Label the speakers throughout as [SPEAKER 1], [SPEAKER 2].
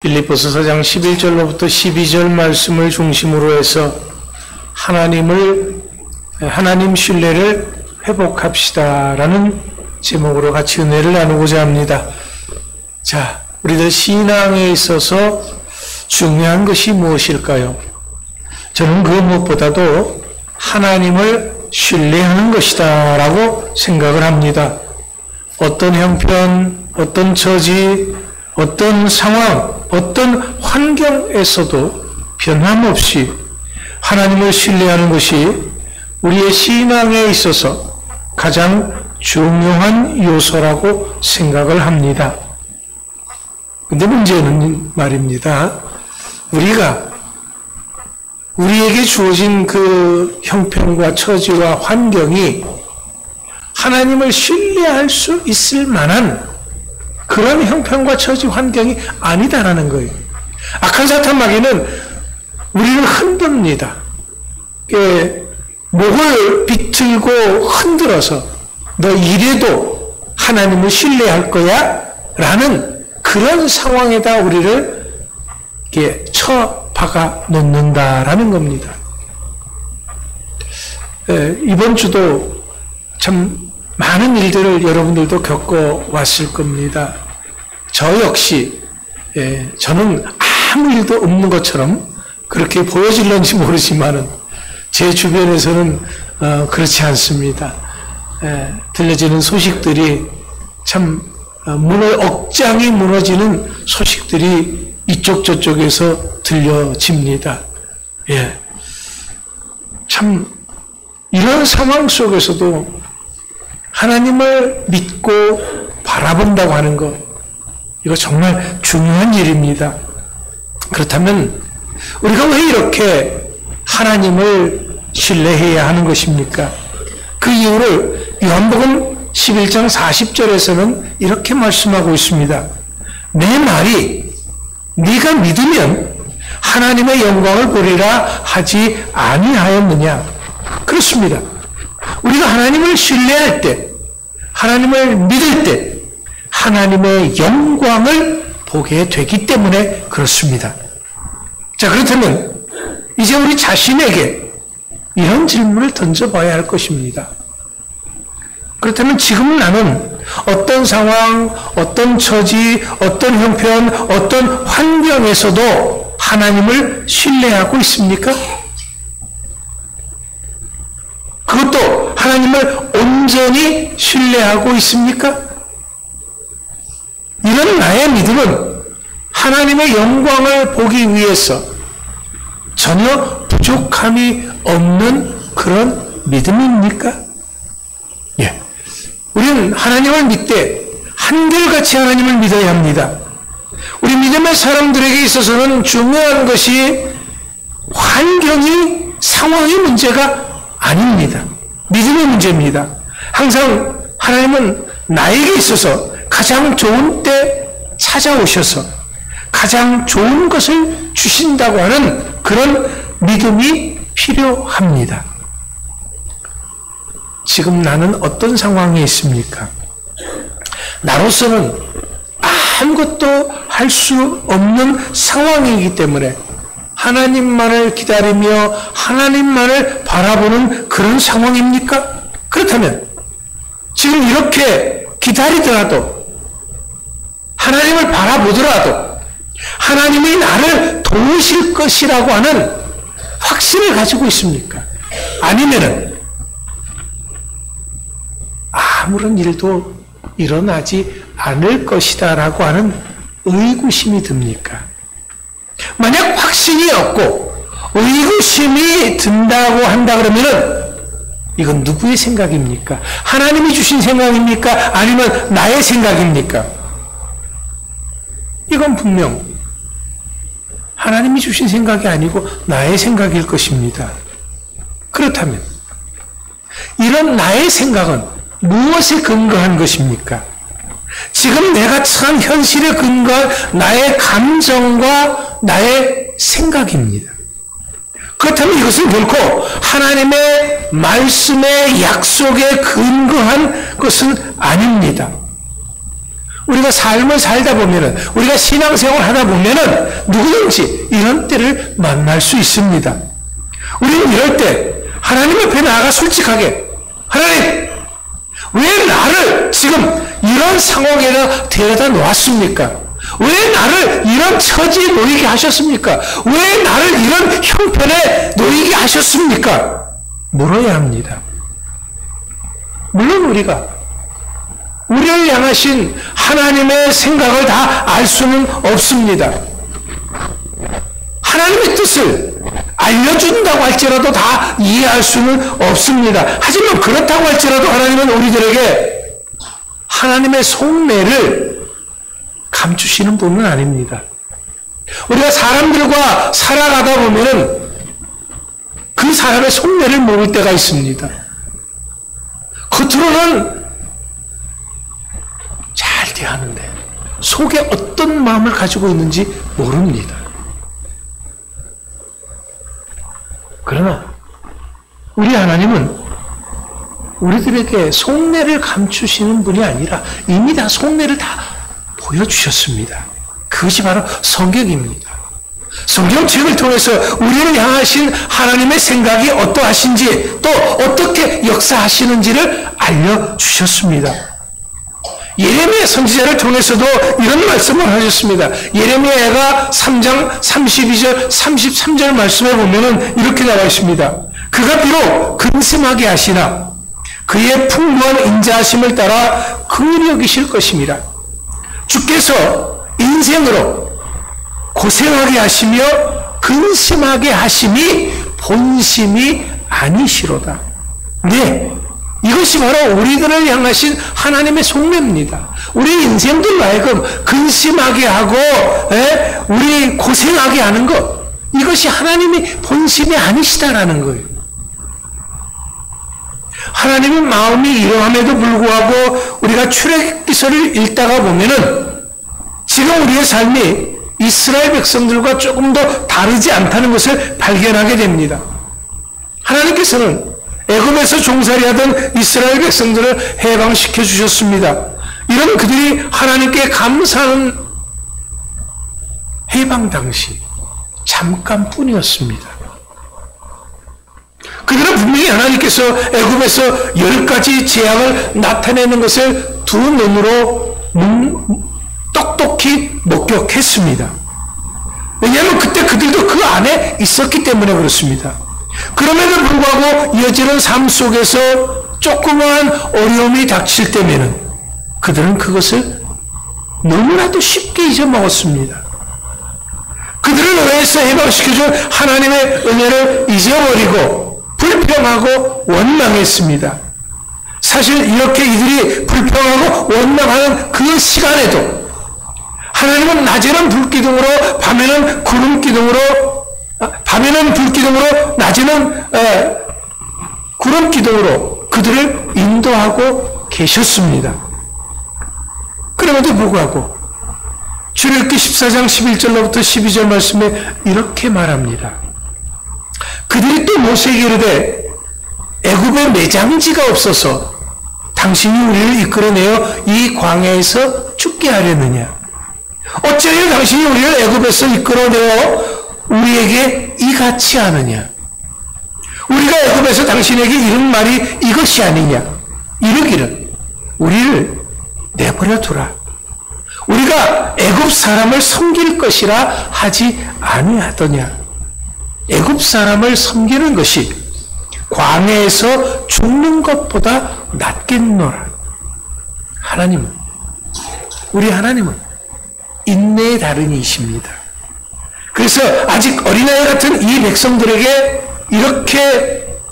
[SPEAKER 1] 빌립보서 4장 11절로부터 12절 말씀을 중심으로 해서 하나님 신뢰를 회복합시다라는 제목으로 같이 은혜를 나누고자 합니다. 자, 우리들 신앙에 있어서 중요한 것이 무엇일까요? 저는 그 무엇보다도 하나님을 신뢰하는 것이다 라고 생각을 합니다. 어떤 형편, 어떤 처지, 어떤 상황, 어떤 환경에서도 변함없이 하나님을 신뢰하는 것이 우리의 신앙에 있어서 가장 중요한 요소라고 생각을 합니다. 근데 문제는 말입니다. 우리에게 주어진 그 형편과 처지와 환경이 하나님을 신뢰할 수 있을 만한 그런 형편과 처지 환경이 아니다라는 거예요. 악한 사탄 마귀는 우리를 흔듭니다. 목을 비틀고 흔들어서 너 이래도 하나님을 신뢰할 거야? 라는 그런 상황에다 우리를 쳐박아 놓는다라는 겁니다. 이번 주도 참 많은 일들을 여러분들도 겪어왔을 겁니다. 저 역시 저는 아무 일도 없는 것처럼 그렇게 보여질런지 모르지만은 제 주변에서는 그렇지 않습니다. 들려지는 소식들이 참 억장이 무너지는 소식들이 이쪽 저쪽에서 들려집니다. 참 이런 상황 속에서도 하나님을 믿고 바라본다고 하는 것, 이거 정말 중요한 일입니다. 그렇다면 우리가 왜 이렇게 하나님을 신뢰해야 하는 것입니까? 그 이유를 요한복음 11장 40절에서는 이렇게 말씀하고 있습니다. 내 말이 네가 믿으면 하나님의 영광을 보리라 하지 아니하였느냐? 그렇습니다. 우리가 하나님을 신뢰할 때, 하나님을 믿을 때 하나님의 영광을 보게 되기 때문에 그렇습니다. 자, 그렇다면 이제 우리 자신에게 이런 질문을 던져봐야 할 것입니다. 그렇다면 지금 나는 어떤 상황, 어떤 처지, 어떤 형편, 어떤 환경에서도 하나님을 신뢰하고 있습니까? 그것도 하나님을 온전히 신뢰하고 있습니까? 이런 나의 믿음은 하나님의 영광을 보기 위해서 전혀 부족함이 없는 그런 믿음입니까? 예. 우리는 하나님을 믿되 한결같이 하나님을 믿어야 합니다. 우리 믿음의 사람들에게 있어서는 중요한 것이 환경이, 상황이 문제가 아닙니다. 믿음의 문제입니다. 항상 하나님은 나에게 있어서 가장 좋은 때 찾아오셔서 가장 좋은 것을 주신다고 하는 그런 믿음이 필요합니다. 지금 나는 어떤 상황에 있습니까? 나로서는 아무것도 할 수 없는 상황이기 때문에 하나님만을 기다리며 하나님만을 바라보는 그런 상황입니까? 그렇다면 지금 이렇게 기다리더라도 하나님을 바라보더라도 하나님이 나를 도우실 것이라고 하는 확신을 가지고 있습니까? 아니면은 아무런 일도 일어나지 않을 것이다라고 하는 의구심이 듭니까? 만약 확신이 없고 의구심이 든다고 한다 그러면은 이건 누구의 생각입니까? 하나님이 주신 생각입니까? 아니면 나의 생각입니까? 이건 분명 하나님이 주신 생각이 아니고 나의 생각일 것입니다. 그렇다면 이런 나의 생각은 무엇에 근거한 것입니까? 지금 내가 처한 현실에 근거한 나의 감정과 나의 생각입니다. 그렇다면 이것은 결코 하나님의 말씀의 약속에 근거한 것은 아닙니다. 우리가 삶을 살다 보면은, 우리가 신앙생활을 하다 보면은 누구든지 이런 때를 만날 수 있습니다. 우리는 이럴 때 하나님 앞에 나아가 솔직하게, 하나님, 왜 나를 지금 이런 상황에다 데려다 놓았습니까? 왜 나를 이런 처지에 놓이게 하셨습니까? 왜 나를 이런 형편에 놓이게 하셨습니까? 물어야 합니다. 물론 우리가 우리를 향하신 하나님의 생각을 다 알 수는 없습니다. 하나님의 뜻을 알려준다고 할지라도 다 이해할 수는 없습니다. 하지만 그렇다고 할지라도 하나님은 우리들에게 하나님의 속내를 감추시는 분은 아닙니다. 우리가 사람들과 살아가다 보면은 그 사람의 속내를 모를 때가 있습니다. 겉으로는 잘 대하는데 속에 어떤 마음을 가지고 있는지 모릅니다. 그러나 우리 하나님은 우리들에게 속내를 감추시는 분이 아니라 이미 다 속내를 다 보여주셨습니다. 그것이 바로 성경입니다. 성경책을 통해서 우리를 향하신 하나님의 생각이 어떠하신지 또 어떻게 역사하시는지를 알려주셨습니다. 예레미야 선지자를 통해서도 이런 말씀을 하셨습니다. 예레미야가 3장 32절 33절 말씀에 보면은 이렇게 나와 있습니다. 그가 비록 근심하게 하시나 그의 풍부한 인자하심을 따라 긍휼히 여기실 것임이라. 주께서 인생으로 고생하게 하시며 근심하게 하심이 본심이 아니시로다. 네, 이것이 바로 우리들을 향하신 하나님의 속내입니다. 우리 인생들로 하여금 근심하게 하고 우리 고생하게 하는 것, 이것이 하나님이 본심이 아니시다라는 거예요. 하나님의 마음이 이러함에도 불구하고 우리가 출애굽기서를 읽다가 보면은 지금 우리의 삶이 이스라엘 백성들과 조금 더 다르지 않다는 것을 발견하게 됩니다. 하나님께서는 애굽에서 종살이하던 이스라엘 백성들을 해방시켜 주셨습니다. 이런 그들이 하나님께 감사하는 해방 당시 잠깐뿐이었습니다. 그들은 분명히 하나님께서 애굽에서 10가지 재앙을 나타내는 것을 두 눈으로 똑똑히 목격했습니다. 왜냐하면 그때 그들도 그 안에 있었기 때문에 그렇습니다. 그럼에도 불구하고 이어지는 삶 속에서 조그마한 어려움이 닥칠 때면은 그들은 그것을 너무나도 쉽게 잊어먹었습니다. 그들을 은혜에서 해방시켜준 하나님의 은혜를 잊어버리고 불평하고 원망했습니다. 사실 이렇게 이들이 불평하고 원망하는 그 시간에도 하나님은 낮에는 불기둥으로 밤에는 구름기둥으로 밤에는 불기둥으로 낮에는 구름기둥으로 그들을 인도하고 계셨습니다. 그럼에도 불구하고 출애굽기 14장 11절로부터 12절 말씀에 이렇게 말합니다. 그들이 또 모세에게 이르되 애굽에 매장지가 없어서 당신이 우리를 이끌어내어 이 광야에서 죽게 하려느냐? 어찌하여 당신이 우리를 애굽에서 이끌어내어 우리에게 이같이 하느냐? 우리가 애굽에서 당신에게 이른 말이 이것이 아니냐? 이르기를 우리를 내버려 두라. 우리가 애굽 사람을 섬길 것이라 하지 아니하더냐? 애굽 사람을 섬기는 것이 광야에서 죽는 것보다 낫겠노라. 하나님은, 우리 하나님은 인내의 달인이십니다. 그래서 아직 어린아이 같은 이 백성들에게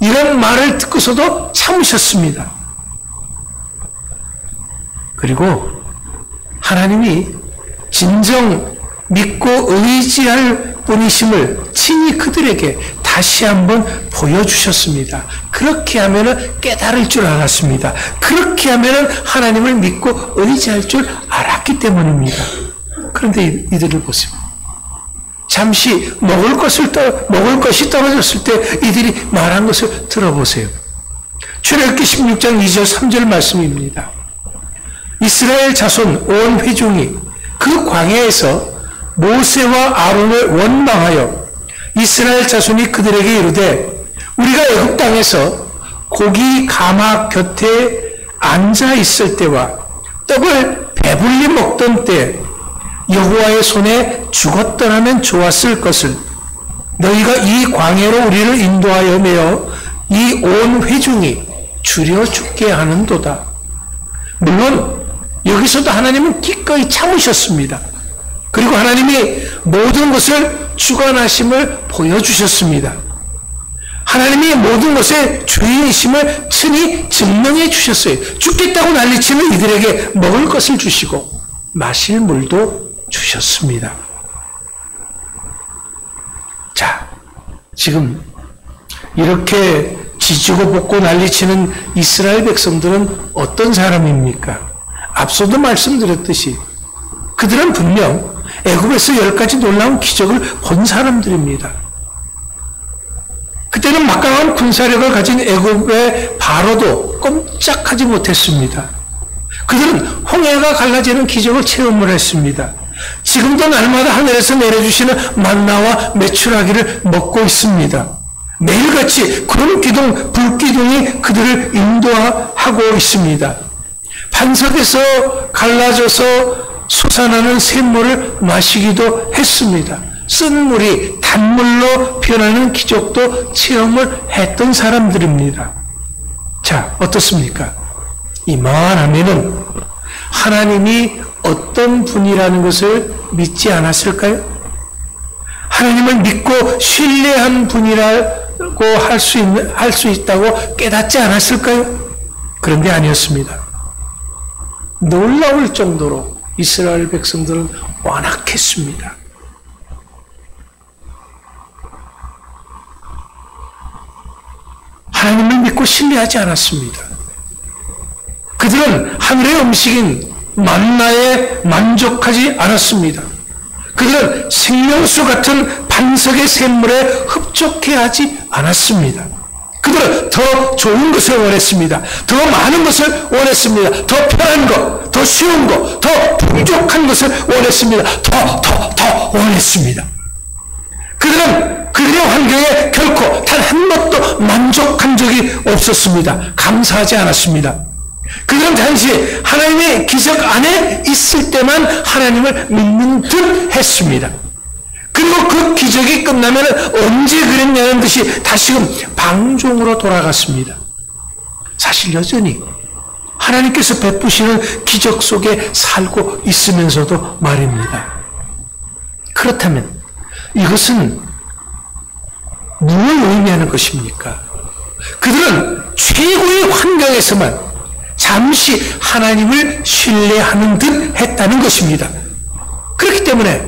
[SPEAKER 1] 이런 말을 듣고서도 참으셨습니다. 그리고 하나님이 진정 믿고 의지할 분이심을 친히 그들에게 다시 한번 보여주셨습니다. 그렇게 하면은 깨달을 줄 알았습니다. 그렇게 하면은 하나님을 믿고 의지할 줄 알았기 때문입니다. 그런데 이들을 보세요. 잠시 먹을 것이 떨어졌을 때 이들이 말한 것을 들어보세요. 출애굽기 16장 2절 3절 말씀입니다. 이스라엘 자손 온 회중이 그 광야에서 모세와 아론을 원망하여 이스라엘 자손이 그들에게 이르되 우리가 애굽 땅에서 고기 가마 곁에 앉아 있을 때와 떡을 배불리 먹던 때 여호와의 손에 죽었더라면 좋았을 것을 너희가 이 광야로 우리를 인도하여 내어 이 온 회중이 줄여 죽게 하는도다. 물론 여기서도 하나님은 기꺼이 참으셨습니다. 그리고 하나님이 모든 것을 주관하심을 보여주셨습니다. 하나님이 모든 것의 주인이심을 친히 증명해 주셨어요. 죽겠다고 난리치는 이들에게 먹을 것을 주시고 마실 물도 주셨습니다. 자, 지금 이렇게 지지고 볶고 난리치는 이스라엘 백성들은 어떤 사람입니까? 앞서도 말씀드렸듯이 그들은 분명 애굽에서 10가지 놀라운 기적을 본 사람들입니다. 그때는 막강한 군사력을 가진 애굽의 바로도 꼼짝하지 못했습니다. 그들은 홍해가 갈라지는 기적을 체험을 했습니다. 지금도 날마다 하늘에서 내려주시는 만나와 메추라기를 먹고 있습니다. 매일같이 구름 기둥, 불 기둥이 그들을 인도하고 있습니다. 반석에서 갈라져서 솟아나는 샘물을 마시기도 했습니다. 쓴 물이 단물로 변하는 기적도 체험을 했던 사람들입니다. 자, 어떻습니까? 이만하면은 하나님이 어떤 분이라는 것을 믿지 않았을까요? 하나님을 믿고 신뢰한 분이라고 할 수 있다고 깨닫지 않았을까요? 그런 게 아니었습니다. 놀라울 정도로 이스라엘 백성들은 완악했습니다. 하나님을 믿고 신뢰하지 않았습니다. 그들은 하늘의 음식인 만나에 만족하지 않았습니다. 그들은 생명수 같은 반석의 샘물에 흡족해하지 않았습니다. 그들은 더 좋은 것을 원했습니다. 더 많은 것을 원했습니다. 더 편한 것, 더 쉬운 것, 더 풍족한 것을 원했습니다. 더 원했습니다. 그들은 그들의 환경에 결코 단 한 번도 만족한 적이 없었습니다. 감사하지 않았습니다. 그들은 단지 하나님의 기적 안에 있을 때만 하나님을 믿는 듯 했습니다. 그리고 그 기적이 끝나면 언제 그랬냐는 듯이 다시금 방종으로 돌아갔습니다. 사실 여전히 하나님께서 베푸시는 기적 속에 살고 있으면서도 말입니다. 그렇다면 이것은 무엇을 의미하는 것입니까? 그들은 최고의 환경에서만 잠시 하나님을 신뢰하는 듯 했다는 것입니다. 그렇기 때문에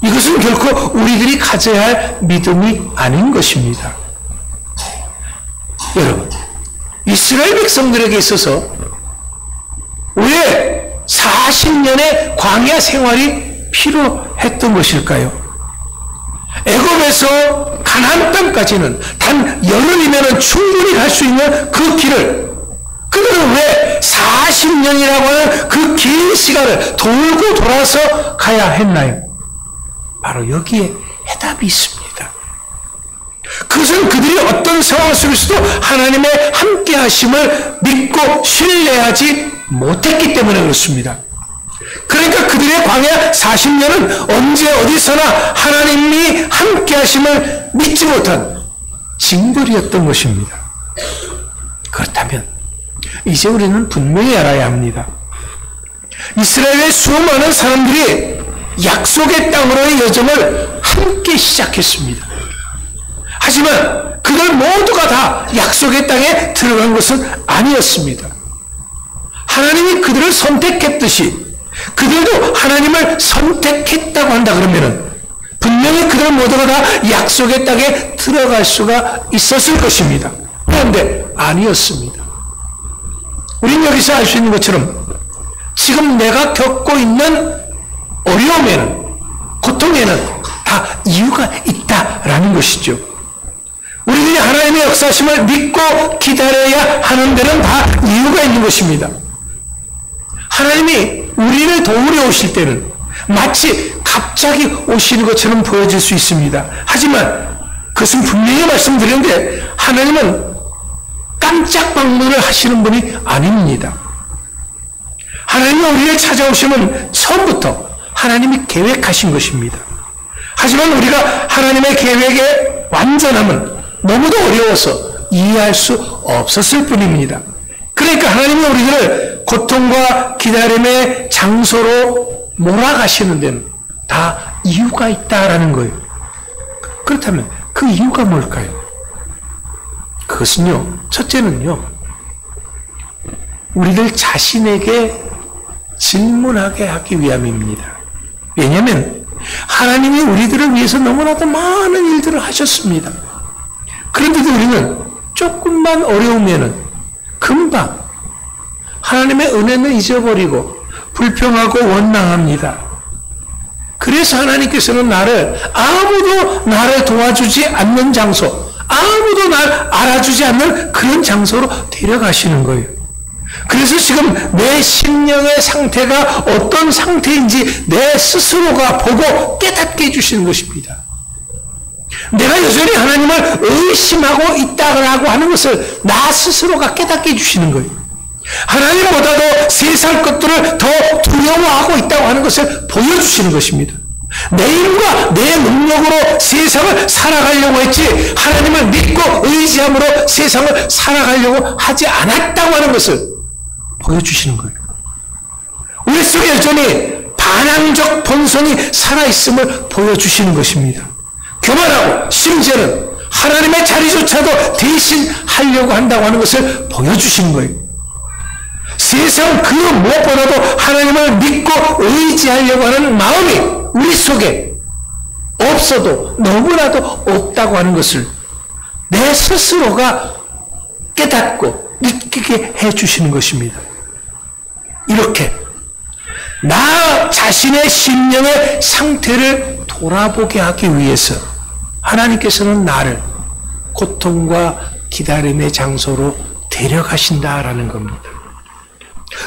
[SPEAKER 1] 이것은 결코 우리들이 가져야 할 믿음이 아닌 것입니다. 여러분, 이스라엘 백성들에게 있어서 왜 40년의 광야 생활이 필요했던 것일까요? 애굽에서 가나안 땅까지는 단 열흘이면 충분히 갈 수 있는 그 길을 그들은 왜 40년이라고 하는 그 긴 시간을 돌고 돌아서 가야 했나요? 바로 여기에 해답이 있습니다. 그것은 그들이 어떤 상황 속에서도 하나님의 함께 하심을 믿고 신뢰하지 못했기 때문에 그렇습니다. 그러니까 그들의 광야 40년은 언제 어디서나 하나님이 함께 하심을 믿지 못한 징벌이었던 것입니다. 그렇다면 이제 우리는 분명히 알아야 합니다. 이스라엘의 수많은 사람들이 약속의 땅으로의 여정을 함께 시작했습니다. 하지만 그들 모두가 다 약속의 땅에 들어간 것은 아니었습니다. 하나님이 그들을 선택했듯이 그들도 하나님을 선택했다고 한다 그러면은 분명히 그들 모두가 다 약속의 땅에 들어갈 수가 있었을 것입니다. 그런데 아니었습니다. 우리는 여기서 알 수 있는 것처럼 지금 내가 겪고 있는 어려움에는, 고통에는 다 이유가 있다라는 것이죠. 우리들이 하나님의 역사심을 믿고 기다려야 하는 데는 다 이유가 있는 것입니다. 하나님이 우리를 도우러 오실 때는 마치 갑자기 오시는 것처럼 보여질 수 있습니다. 하지만 그것은 분명히 말씀드렸는데 하나님은 깜짝 방문을 하시는 분이 아닙니다. 하나님이 우리를 찾아오시면 처음부터 하나님이 계획하신 것입니다. 하지만 우리가 하나님의 계획의 완전함은 너무도 어려워서 이해할 수 없었을 뿐입니다. 그러니까 하나님이 우리를 고통과 기다림의 장소로 몰아가시는 데는 다 이유가 있다라는 거예요. 그렇다면 그 이유가 뭘까요? 그것은요, 첫째는요, 우리들 자신에게 질문하게 하기 위함입니다. 왜냐하면 하나님이 우리들을 위해서 너무나도 많은 일들을 하셨습니다. 그런데도 우리는 조금만 어려우면은 금방 하나님의 은혜는 잊어버리고 불평하고 원망합니다. 그래서 하나님께서는 아무도 나를 도와주지 않는 장소, 아무도 날 알아주지 않는 그런 장소로 데려가시는 거예요. 그래서 지금 내 심령의 상태가 어떤 상태인지 내 스스로가 보고 깨닫게 해주시는 것입니다. 내가 여전히 하나님을 의심하고 있다고 하는 것을 나 스스로가 깨닫게 해주시는 거예요. 하나님보다도 세상 것들을 더 두려워하고 있다고 하는 것을 보여주시는 것입니다. 내 힘과 내 능력으로 세상을 살아가려고 했지 하나님을 믿고 의지함으로 세상을 살아가려고 하지 않았다고 하는 것을 보여주시는 거예요. 우리 속에 여전히 반항적 본성이 살아있음을 보여주시는 것입니다. 교만하고 심지어는 하나님의 자리조차도 대신 하려고 한다고 하는 것을 보여주시는 거예요. 세상 그 무엇보다도 하나님을 믿고 의지하려고 하는 마음이 우리 속에 없어도 너무나도 없다고 하는 것을 내 스스로가 깨닫고 느끼게 해주시는 것입니다. 이렇게 나 자신의 심령의 상태를 돌아보게 하기 위해서 하나님께서는 나를 고통과 기다림의 장소로 데려가신다라는 겁니다.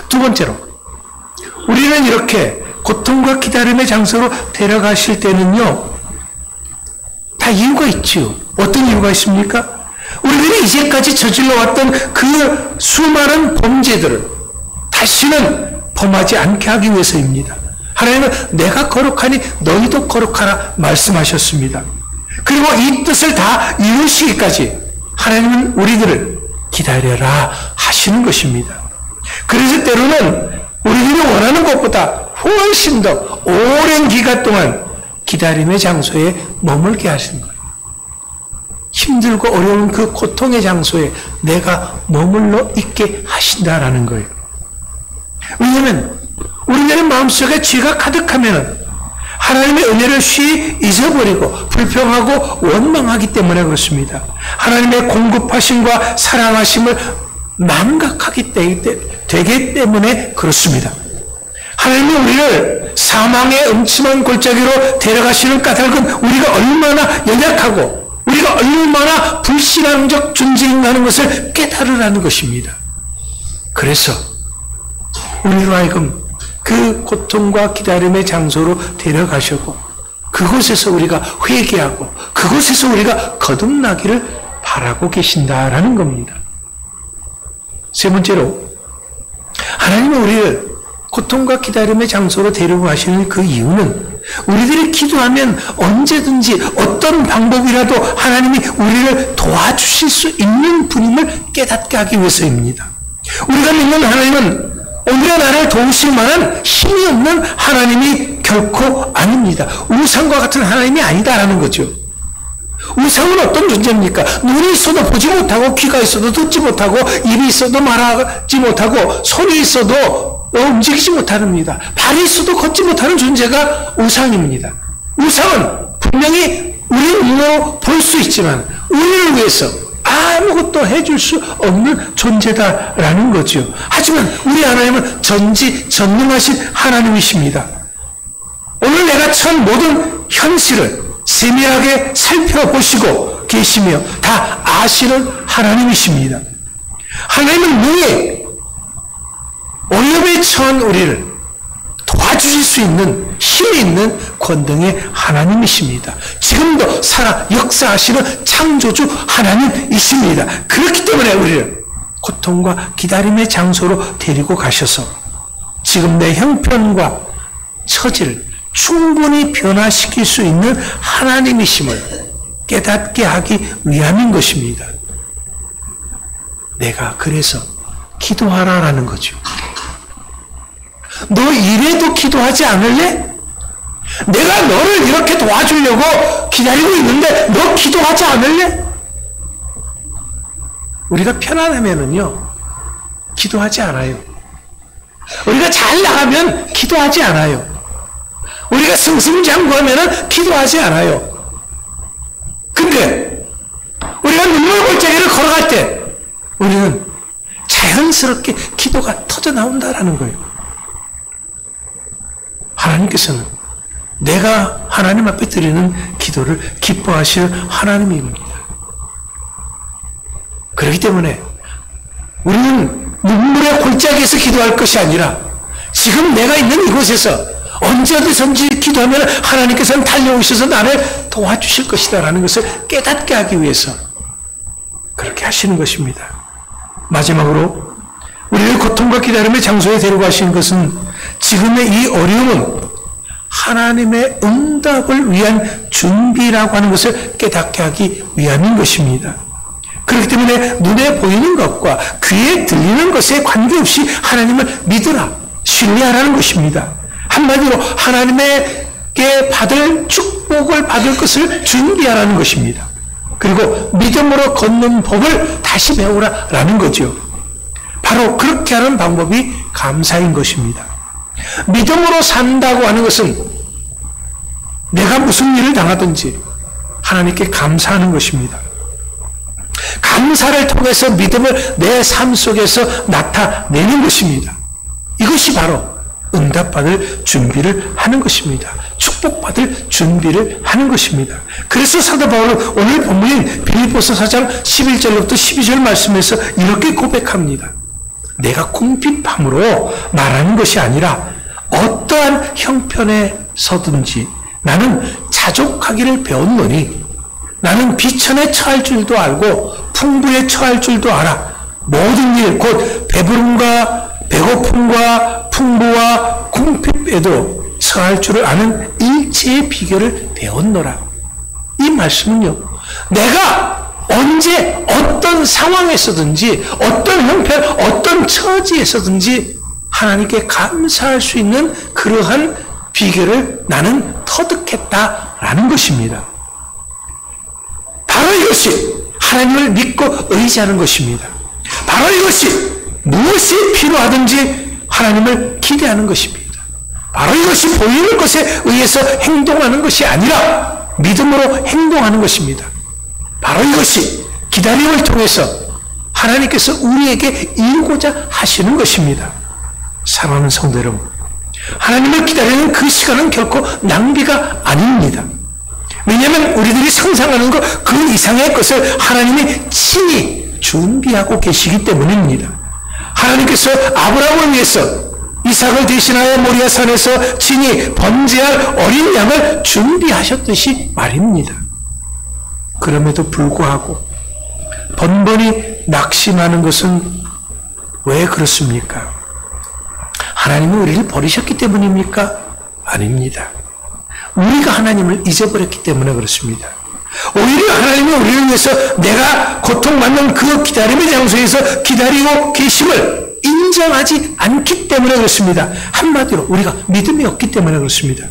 [SPEAKER 1] 두 번째로 우리는 이렇게 고통과 기다림의 장소로 데려가실 때는요, 다 이유가 있지요. 어떤 이유가 있습니까? 우리들이 이제까지 저질러왔던 그 수많은 범죄들을 다시는 범하지 않게 하기 위해서입니다. 하나님은 내가 거룩하니 너희도 거룩하라 말씀하셨습니다. 그리고 이 뜻을 다 이루시기까지 하나님은 우리들을 기다려라 하시는 것입니다. 그래서 때로는 우리들이 원하는 것보다 훨씬 더 오랜 기간 동안 기다림의 장소에 머물게 하시는 거예요. 힘들고 어려운 그 고통의 장소에 내가 머물러 있게 하신다라는 거예요. 왜냐하면 우리들의 마음속에 죄가 가득하면 하나님의 은혜를 쉬이 잊어버리고 불평하고 원망하기 때문에 그렇습니다. 하나님의 공급하심과 사랑하심을 망각하기 되기 때문에 그렇습니다. 하나님이 우리를 사망의 음침한 골짜기로 데려가시는 까닭은 우리가 얼마나 연약하고 우리가 얼마나 불신앙적 존재인가는 것을 깨달으라는 것입니다. 그래서 우리로 하여금 그 고통과 기다림의 장소로 데려가시고 그곳에서 우리가 회개하고 그곳에서 우리가 거듭나기를 바라고 계신다라는 겁니다. 세 번째로 하나님은 우리를 고통과 기다림의 장소로 데려가시는 그 이유는 우리들이 기도하면 언제든지 어떤 방법이라도 하나님이 우리를 도와주실 수 있는 분임을 깨닫게 하기 위해서입니다. 우리가 믿는 하나님은 오늘의 나를 도우실 만한 힘이 없는 하나님이 결코 아닙니다. 우상과 같은 하나님이 아니다라는 거죠. 우상은 어떤 존재입니까? 눈이 있어도 보지 못하고 귀가 있어도 듣지 못하고 입이 있어도 말하지 못하고 손이 있어도 움직이지 못합니다. 발이 있어도 걷지 못하는 존재가 우상입니다. 우상은 분명히 우리 눈으로 볼 수 있지만 우리를 위해서 아무것도 해줄 수 없는 존재다라는 거죠. 하지만 우리 하나님은 전지전능하신 하나님이십니다. 오늘 내가 처한 모든 현실을 세밀하게 살펴보시고 계시며 다 아시는 하나님이십니다. 하나님은 능히 어려움에 처한 우리를 도와주실 수 있는 힘이 있는 권능의 하나님이십니다. 지금도 살아 역사하시는 창조주 하나님이십니다. 그렇기 때문에 우리를 고통과 기다림의 장소로 데리고 가셔서 지금 내 형편과 처지를 충분히 변화시킬 수 있는 하나님이심을 깨닫게 하기 위함인 것입니다. 내가 그래서 기도하라라는 거죠. 너 이래도 기도하지 않을래? 내가 너를 이렇게 도와주려고 기다리고 있는데 너 기도하지 않을래? 우리가 편안하면은요, 기도하지 않아요. 우리가 잘 나가면 기도하지 않아요. 우리가 승승장구하면은 기도하지 않아요. 근데 우리가 눈물 골짜기를 걸어갈 때 우리는 자연스럽게 기도가 터져 나온다라는 거예요. 하나님께서는 내가 하나님 앞에 드리는 기도를 기뻐하실 하나님입니다. 그렇기 때문에 우리는 눈물의 골짜기에서 기도할 것이 아니라 지금 내가 있는 이곳에서 언제 어디선지 기도하면 하나님께서는 달려오셔서 나를 도와주실 것이다 라는 것을 깨닫게 하기 위해서 그렇게 하시는 것입니다. 마지막으로 우리를 고통과 기다림의 장소에 데려가시는 것은 지금의 이 어려움은 하나님의 응답을 위한 준비라고 하는 것을 깨닫게 하기 위함인 것입니다. 그렇기 때문에 눈에 보이는 것과 귀에 들리는 것에 관계없이 하나님을 믿으라, 신뢰하라는 것입니다. 한마디로 하나님에게 받을 축복을 받을 것을 준비하라는 것입니다. 그리고 믿음으로 걷는 법을 다시 배우라라는 거죠. 바로 그렇게 하는 방법이 감사인 것입니다. 믿음으로 산다고 하는 것은 내가 무슨 일을 당하든지 하나님께 감사하는 것입니다. 감사를 통해서 믿음을 내 삶 속에서 나타내는 것입니다. 이것이 바로 응답받을 준비를 하는 것입니다. 축복받을 준비를 하는 것입니다. 그래서 사도 바울은 오늘 본문인 빌립보서 4장 11절부터 12절 말씀에서 이렇게 고백합니다. 내가 궁핍함으로 말하는 것이 아니라 어떠한 형편에 서든지 나는 자족하기를 배웠노니 나는 비천에 처할 줄도 알고 풍부에 처할 줄도 알아. 모든 일 곧 배부름과 배고픔과 풍부와 궁핍에도 처할 줄을 아는 일체의 비결을 배웠노라. 이 말씀은요, 내가 언제 어떤 상황에서든지 어떤 형편 어떤 처지에서든지 하나님께 감사할 수 있는 그러한 비결을 나는 터득했다라는 것입니다. 바로 이것이 하나님을 믿고 의지하는 것입니다. 바로 이것이 무엇이 필요하든지 하나님을 기대하는 것입니다. 바로 이것이 보이는 것에 의해서 행동하는 것이 아니라 믿음으로 행동하는 것입니다. 바로 이것이 기다림을 통해서 하나님께서 우리에게 이루고자 하시는 것입니다. 사랑하는 성도 여러분, 하나님을 기다리는 그 시간은 결코 낭비가 아닙니다. 왜냐하면 우리들이 상상하는 것 그 이상의 것을 하나님이 친히 준비하고 계시기 때문입니다. 하나님께서 아브라함을 위해서 이삭을 대신하여 모리아 산에서 친히 번제할 어린 양을 준비하셨듯이 말입니다. 그럼에도 불구하고 번번이 낙심하는 것은 왜 그렇습니까? 하나님은 우리를 버리셨기 때문입니까? 아닙니다. 우리가 하나님을 잊어버렸기 때문에 그렇습니다. 오히려 하나님이 우리를 위해서 내가 고통받는 그 기다림의 장소에서 기다리고 계심을 인정하지 않기 때문에 그렇습니다. 한마디로 우리가 믿음이 없기 때문에 그렇습니다.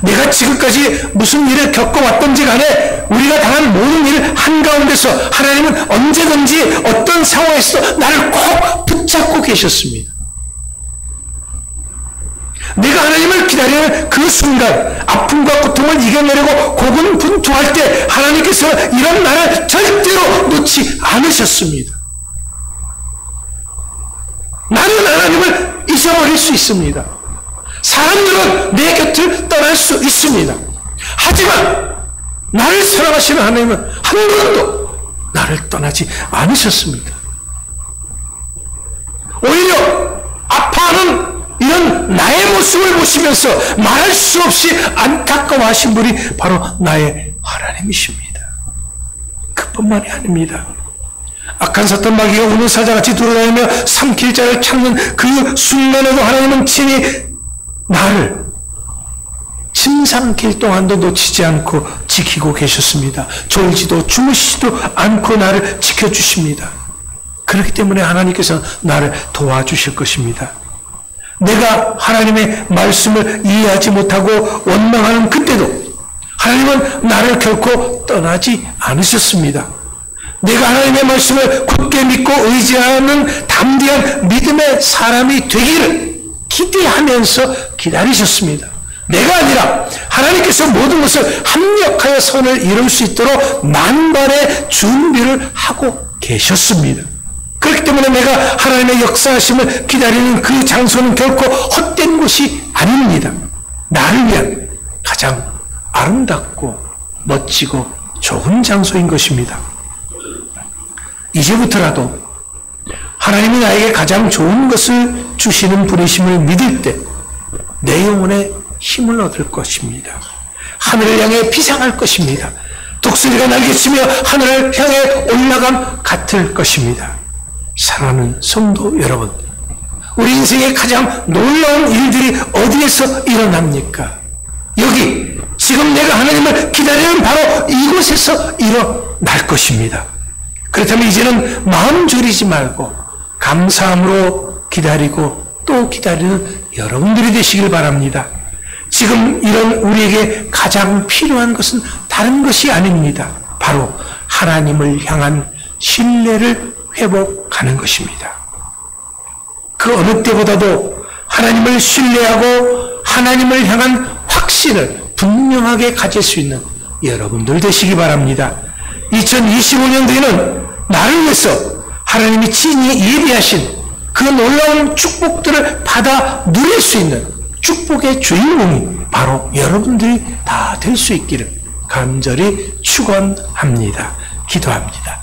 [SPEAKER 1] 내가 지금까지 무슨 일을 겪어왔던지 간에 우리가 당한 모든 일을 한가운데서 하나님은 언제든지 어떤 상황에서 나를 꼭 붙잡고 계셨습니다. 내가 하나님을 기다리는 그 순간 아픔과 고통을 이겨내려고 고군분투할 때 하나님께서 이런 나를 절대로 놓지 않으셨습니다. 나는 하나님을 잊어버릴 수 있습니다. 사람들은 내 곁을 떠날 수 있습니다. 하지만 나를 사랑하시는 하나님은 한 번도 나를 떠나지 않으셨습니다. 오히려 아파하는 이런 나의 모습을 보시면서 말할 수 없이 안타까워하신 분이 바로 나의 하나님이십니다. 그뿐만이 아닙니다. 악한 사탄 마귀가 우는 사자같이 돌아다니며 삼킬 자를 찾는 그 순간에도 하나님은 친히 나를 침상길 동안도 놓치지 않고 지키고 계셨습니다. 졸지도 주무시지도 않고 나를 지켜주십니다. 그렇기 때문에 하나님께서 나를 도와주실 것입니다. 내가 하나님의 말씀을 이해하지 못하고 원망하는 그때도 하나님은 나를 결코 떠나지 않으셨습니다. 내가 하나님의 말씀을 굳게 믿고 의지하는 담대한 믿음의 사람이 되기를 기대하면서 기다리셨습니다. 내가 아니라 하나님께서 모든 것을 합력하여 선을 이룰 수 있도록 만반의 준비를 하고 계셨습니다. 그렇기 때문에 내가 하나님의 역사하심을 기다리는 그 장소는 결코 헛된 곳이 아닙니다. 나를 위한 가장 아름답고 멋지고 좋은 장소인 것입니다. 이제부터라도 하나님이 나에게 가장 좋은 것을 주시는 분이심을 믿을 때 내 영혼에 힘을 얻을 것입니다. 하늘을 향해 비상할 것입니다. 독수리가 날개치며 하늘을 향해 올라감 같을 것입니다. 사랑하는 성도 여러분, 우리 인생의 가장 놀라운 일들이 어디에서 일어납니까? 여기 지금 내가 하나님을 기다리는 바로 이곳에서 일어날 것입니다. 그렇다면 이제는 마음 졸이지 말고 감사함으로 기다리고 또 기다리는 여러분들이 되시길 바랍니다. 지금 이런 우리에게 가장 필요한 것은 다른 것이 아닙니다. 바로 하나님을 향한 신뢰를 회복하는 것입니다. 그 어느 때보다도 하나님을 신뢰하고 하나님을 향한 확신을 분명하게 가질 수 있는 여러분들 되시기 바랍니다. 2025년도에는 나를 위해서 하나님이 친히 예비하신 그 놀라운 축복들을 받아 누릴 수 있는 축복의 주인공이 바로 여러분들이 다 될 수 있기를 간절히 축원합니다. 기도합니다.